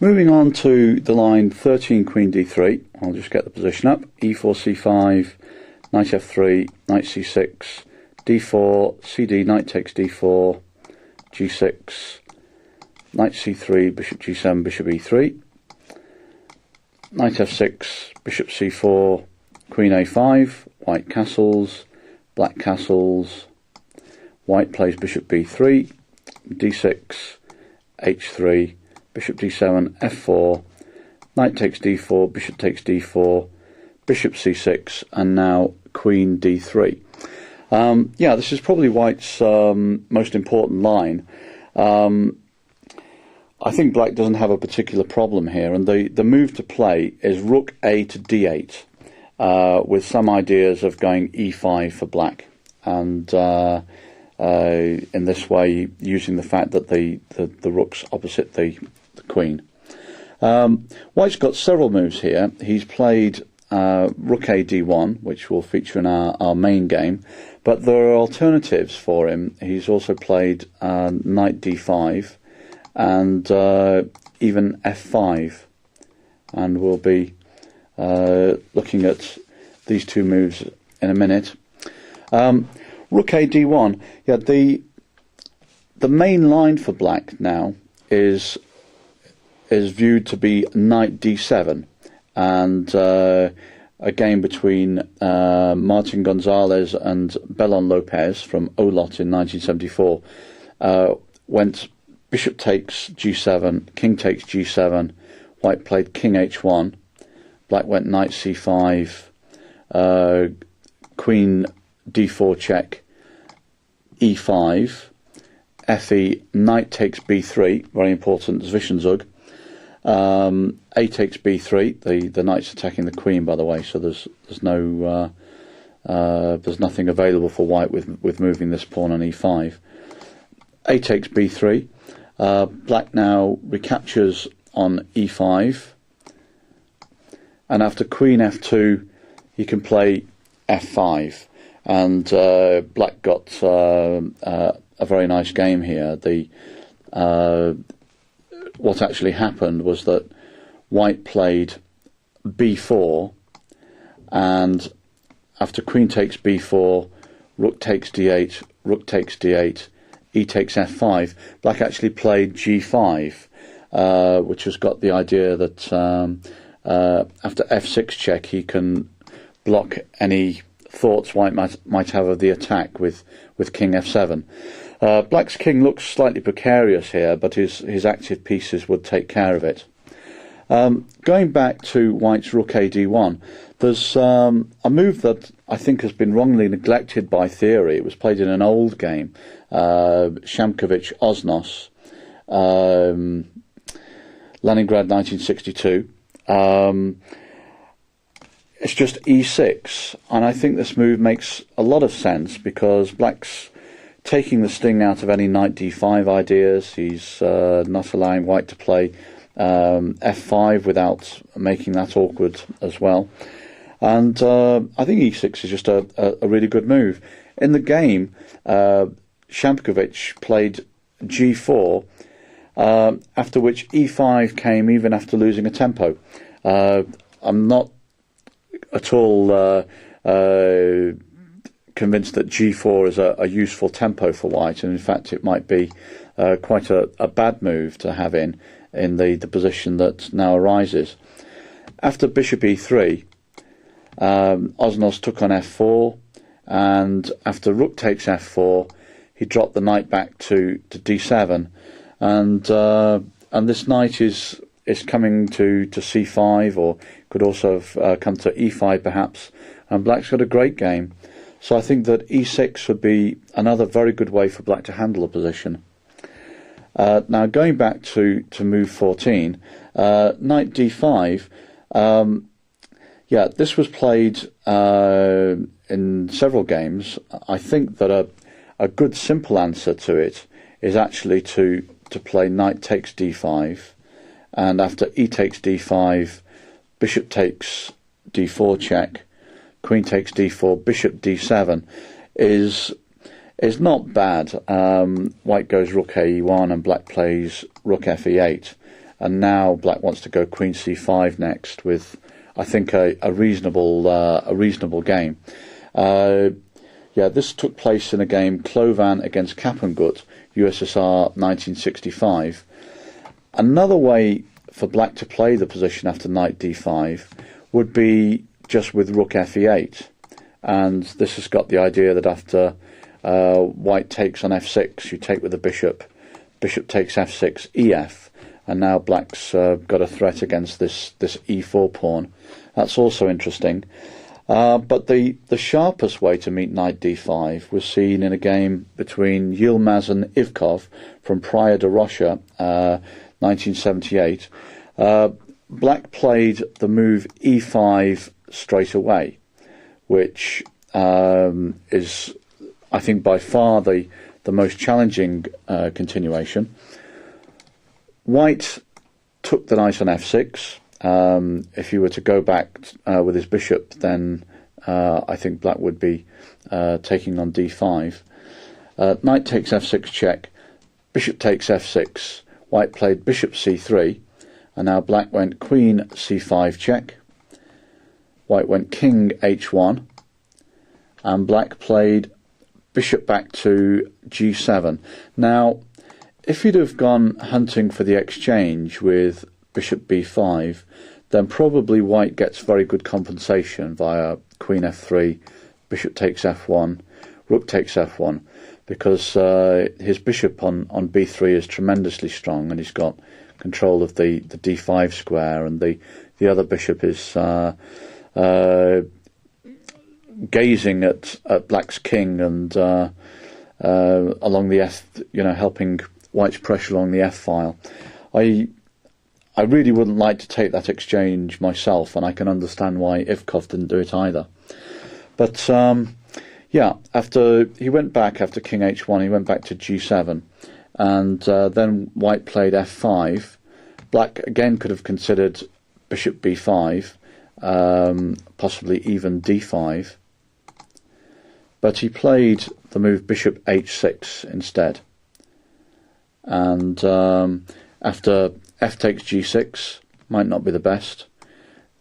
Moving on to the line 13 Queen D3, I'll just get the position up. E4, C5, Knight F3, Knight C6, D4, CD, Knight takes D4, G6, Knight C3, Bishop G7, Bishop E3, Knight F6, Bishop C4, Queen A5, White castles, Black castles, White plays Bishop B3, D6, H3, Bishop D7, F4, Knight takes D4, Bishop takes D4, Bishop C6, and now Queen D3. Yeah, this is probably White's most important line. I think Black doesn't have a particular problem here, and the move to play is Rook A to D8, with some ideas of going E5 for Black, and in this way using the fact that the rook's opposite the Queen. White's got several moves here. He's played Rook A D1, which will feature in our main game, but there are alternatives for him. He's also played Knight D5 and even F5, and we'll be looking at these two moves in a minute. Rook A D1, yeah, the main line for Black now is viewed to be Knight D7, and a game between Martin Gonzalez and Belon Lopez from Olot in 1974 went Bishop takes G7, King takes G7, White played King H1, Black went Knight C5, Queen D4 check, E5, Fe, Knight takes B3, very important, Zwischenzug. A takes B3. The knight's attacking the queen, by the way, so there's nothing available for White with moving this pawn on E5. A takes B3. Black now recaptures on E5, and after Queen F2, he can play F5, and Black got a very nice game here. What actually happened was that White played B4, and after Queen takes B4, Rook takes D8, Rook takes D8, E takes F5, Black actually played G5, which has got the idea that after F6 check he can block any thoughts White might have of the attack with King F7. Black's king looks slightly precarious here, but his active pieces would take care of it. Going back to White's Rook A D1, there's a move that I think has been wrongly neglected by theory. It was played in an old game, Shamkovich Osnos, Leningrad 1962. It's just E6, and I think this move makes a lot of sense because Black's taking the sting out of any Knight D5 ideas. He's not allowing White to play F5 without making that awkward as well. And I think E6 is just a really good move. In the game, Shamkovich played G4, after which E5 came even after losing a tempo. I'm not at all convinced that G4 is a useful tempo for White, and in fact it might be quite a bad move to have in the position that now arises. After Bishop E3, Osnos took on F4, and after Rook takes F4, he dropped the knight back to D7, and this knight is coming to C5, or could also have come to E5 perhaps, and Black's got a great game. So I think that E6 would be another very good way for Black to handle a position. Now going back to move 14, Knight D5, yeah, this was played in several games. I think that a good simple answer to it is actually to play Knight takes D5, and after E takes D5, Bishop takes D4 check, Queen takes D4, Bishop D7 is not bad. White goes Rook A E1 and Black plays Rook F E8, and now black wants to go queen c5 next with, I think, a reasonable game. Yeah, this took place in a game Klovan against Kapengut, USSR 1965. Another way for black to play the position after knight d5 would be just with rook fe8, and this has got the idea that after white takes on f6, you take with the bishop, bishop takes f6, ef, and now black's got a threat against this e4 pawn. That's also interesting. But the sharpest way to meet knight d5 was seen in a game between Yilmaz and Ivkov from Praia de Rocha, 1978. Black played the move e5 straight away, which is, I think, by far the most challenging continuation. White took the knight on f6. If you were to go back with his bishop, then I think black would be taking on d5. Knight takes f6 check, bishop takes f6, white played bishop c3, and now black went queen c5 check, white went king h1, and black played bishop back to g7. Now, if he'd have gone hunting for the exchange with bishop b5, then probably white gets very good compensation via queen f3, bishop takes f1, rook takes f1, because his bishop on b3 is tremendously strong, and he's got control of the d5 square, and the other bishop is gazing at black's king and along the f, helping white's pressure along the f file. I really wouldn't like to take that exchange myself, and I can understand why Ivkov didn't do it either. But yeah, after he went back after king h1, he went back to g7, and then white played f5. Black again could have considered bishop b5, possibly even d5, but he played the move bishop h6 instead. And after f takes g6, might not be the best,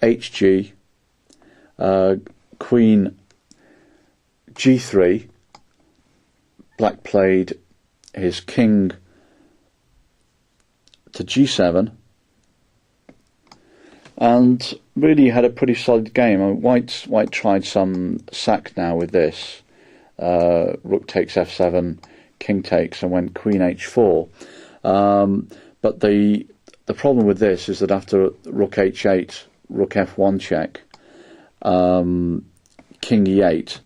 hg, queen g3, black played his king to g7, and really had a pretty solid game. White tried some sack now with this. Rook takes f7, king takes, and went queen h4. But the problem with this is that after rook h8, rook f1 check, king e8,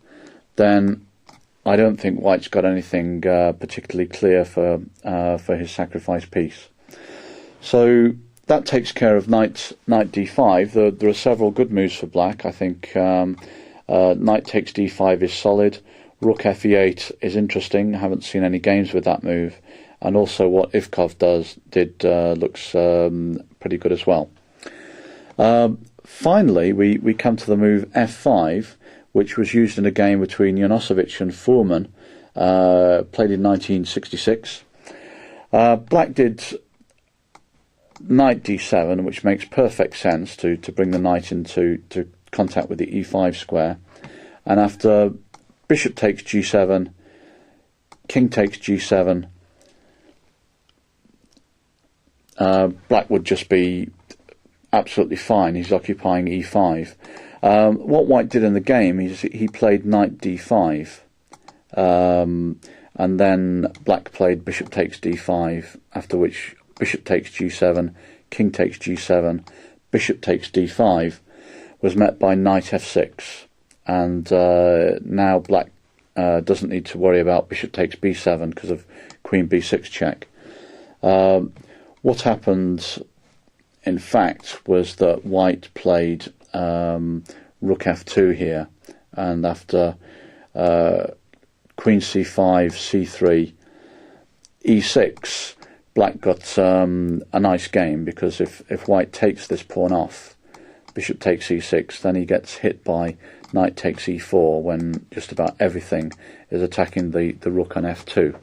then I don't think white's got anything particularly clear for his sacrifice piece. So that takes care of knight d5. There are several good moves for black. I think knight takes d5 is solid. Rook fe8 is interesting. I haven't seen any games with that move. And also what Ivkov looks pretty good as well. Finally, we come to the move f5, which was used in a game between Janosevic and Foreman, played in 1966. Black did knight d7, which makes perfect sense to bring the knight into contact with the e5 square. And after bishop takes g7, king takes g7, black would just be absolutely fine. He's occupying e5. What white did in the game is he played knight d5, and then black played bishop takes d5, after which bishop takes g7, king takes g7, bishop takes d5 was met by knight f6, and now black doesn't need to worry about bishop takes b7 because of queen b6 check. What happened, in fact, was that white played rook f2 here, and after queen c5, c3, e6, black got a nice game, because if white takes this pawn off, bishop takes e6, then he gets hit by knight takes e4 when just about everything is attacking the rook on f2.